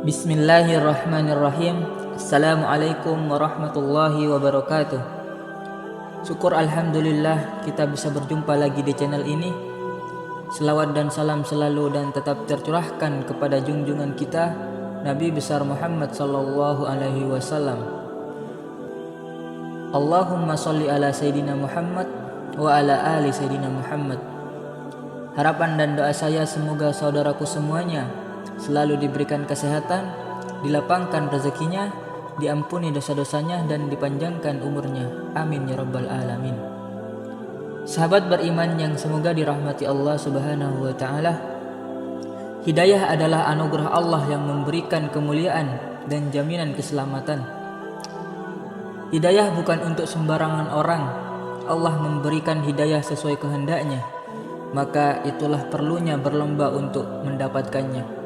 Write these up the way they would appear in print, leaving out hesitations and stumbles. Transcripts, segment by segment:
Bismillahirrahmanirrahim. Assalamualaikum warahmatullahi wabarakatuh. Syukur alhamdulillah kita bisa berjumpa lagi di channel ini. Selawat dan salam selalu dan tetap tercurahkan kepada junjungan kita Nabi besar Muhammad sallallahu alaihi wasallam. Allahumma sholli ala Sayyidina Muhammad wa ala ali Sayyidina Muhammad. Harapan dan doa saya semoga saudaraku semuanya selalu diberikan kesehatan, dilapangkan rezekinya, diampuni dosa-dosanya, dan dipanjangkan umurnya. Amin ya rabbal alamin. Sahabat beriman yang semoga dirahmati Allah subhanahu wa ta'ala, hidayah adalah anugerah Allah yang memberikan kemuliaan dan jaminan keselamatan. Hidayah bukan untuk sembarangan orang. Allah memberikan hidayah sesuai kehendaknya, maka itulah perlunya berlomba untuk mendapatkannya.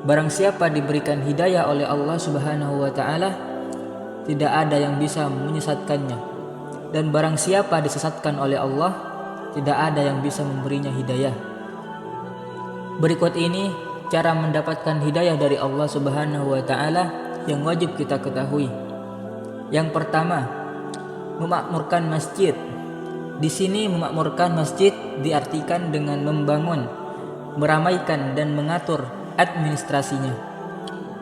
Barang siapa diberikan hidayah oleh Allah subhanahu wa ta'ala, tidak ada yang bisa menyesatkannya. Dan barang siapa disesatkan oleh Allah, tidak ada yang bisa memberinya hidayah. Berikut ini cara mendapatkan hidayah dari Allah subhanahu wa ta'ala yang wajib kita ketahui. Yang pertama, memakmurkan masjid. Di sini memakmurkan masjid diartikan dengan membangun, meramaikan dan mengatur administrasinya.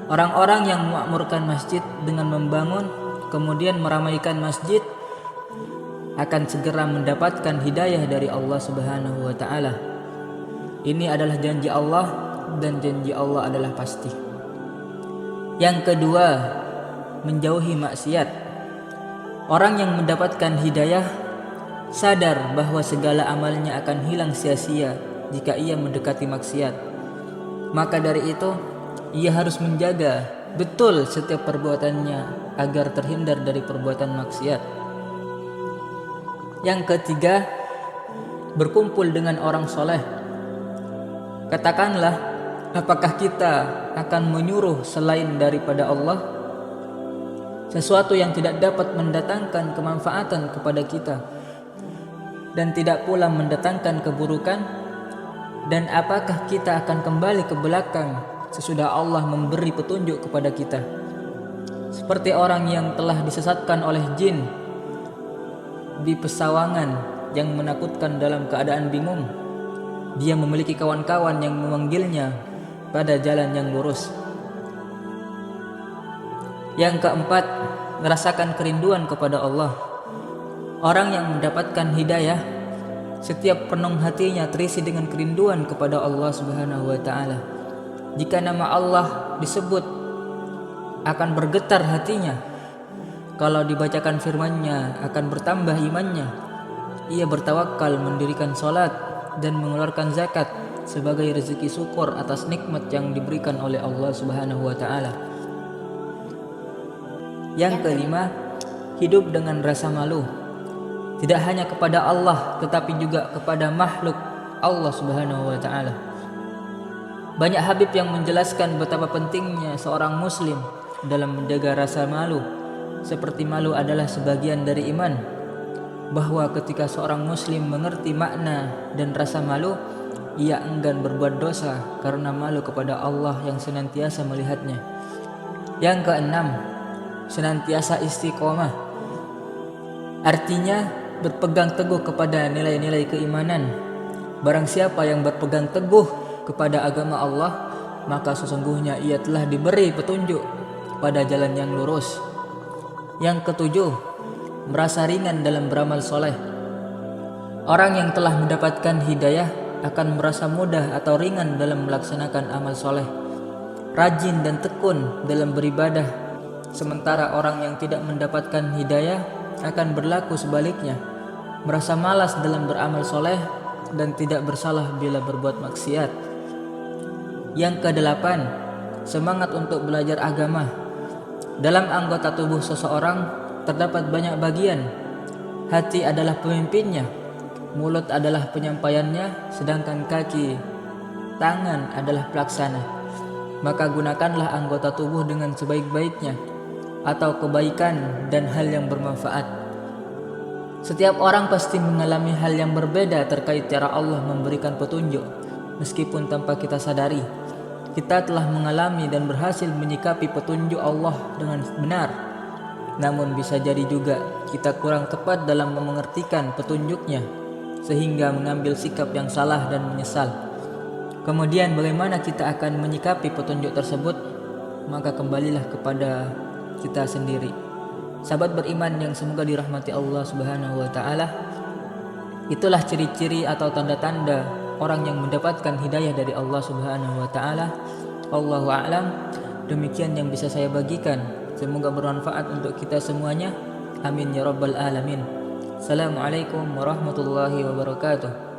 Orang-orang yang memakmurkan masjid dengan membangun kemudian meramaikan masjid akan segera mendapatkan hidayah dari Allah subhanahu wa ta'ala. Ini adalah janji Allah dan janji Allah adalah pasti. Yang kedua, menjauhi maksiat. Orang yang mendapatkan hidayah sadar bahwa segala amalnya akan hilang sia-sia jika ia mendekati maksiat. Maka dari itu, ia harus menjaga betul setiap perbuatannya agar terhindar dari perbuatan maksiat. Yang ketiga, berkumpul dengan orang soleh. Katakanlah, apakah kita akan menyuruh selain daripada Allah sesuatu yang tidak dapat mendatangkan kemanfaatan kepada kita dan tidak pula mendatangkan keburukan? Dan apakah kita akan kembali ke belakang sesudah Allah memberi petunjuk kepada kita? Seperti orang yang telah disesatkan oleh jin di pesawangan yang menakutkan dalam keadaan bingung. Dia memiliki kawan-kawan yang memanggilnya pada jalan yang lurus. Yang keempat, merasakan kerinduan kepada Allah. Orang yang mendapatkan hidayah, setiap penuh hatinya terisi dengan kerinduan kepada Allah subhanahu wa ta'ala. Jika nama Allah disebut, akan bergetar hatinya. Kalau dibacakan firman-Nya, akan bertambah imannya. Ia bertawakal mendirikan salat dan mengeluarkan zakat sebagai rezeki syukur atas nikmat yang diberikan oleh Allah subhanahu wa ta'ala. Yang kelima, hidup dengan rasa malu. Tidak hanya kepada Allah, tetapi juga kepada makhluk Allah subhanahu wa ta'ala. Banyak habib yang menjelaskan betapa pentingnya seorang muslim dalam menjaga rasa malu. Seperti malu adalah sebagian dari iman. Bahwa ketika seorang muslim mengerti makna dan rasa malu, ia enggan berbuat dosa karena malu kepada Allah yang senantiasa melihatnya. Yang keenam, senantiasa istiqomah. Artinya berpegang teguh kepada nilai-nilai keimanan. Barang siapa yang berpegang teguh kepada agama Allah, maka sesungguhnya ia telah diberi petunjuk pada jalan yang lurus. Yang ketujuh, merasa ringan dalam beramal soleh. Orang yang telah mendapatkan hidayah akan merasa mudah atau ringan dalam melaksanakan amal soleh, rajin dan tekun dalam beribadah. Sementara orang yang tidak mendapatkan hidayah akan berlaku sebaliknya, merasa malas dalam beramal soleh dan tidak bersalah bila berbuat maksiat. Yang kedelapan, semangat untuk belajar agama. Dalam anggota tubuh seseorang terdapat banyak bagian. Hati adalah pemimpinnya, mulut adalah penyampaiannya, sedangkan kaki, tangan adalah pelaksana. Maka gunakanlah anggota tubuh dengan sebaik-baiknya, atau kebaikan dan hal yang bermanfaat. Setiap orang pasti mengalami hal yang berbeda terkait cara Allah memberikan petunjuk, meskipun tanpa kita sadari. kita telah mengalami dan berhasil menyikapi petunjuk Allah dengan benar. Namun bisa jadi juga kita kurang tepat dalam mengertikan petunjuknya sehingga mengambil sikap yang salah dan menyesal. Kemudian bagaimana kita akan menyikapi petunjuk tersebut? Maka kembalilah kepada kita sendiri. Sahabat beriman yang semoga dirahmati Allah Subhanahu wa taala, itulah ciri-ciri atau tanda-tanda orang yang mendapatkan hidayah dari Allah Subhanahu wa taala. Wallahu a'lam. Demikian yang bisa saya bagikan. Semoga bermanfaat untuk kita semuanya. Amin ya rabbal alamin. Assalamualaikum warahmatullahi wabarakatuh.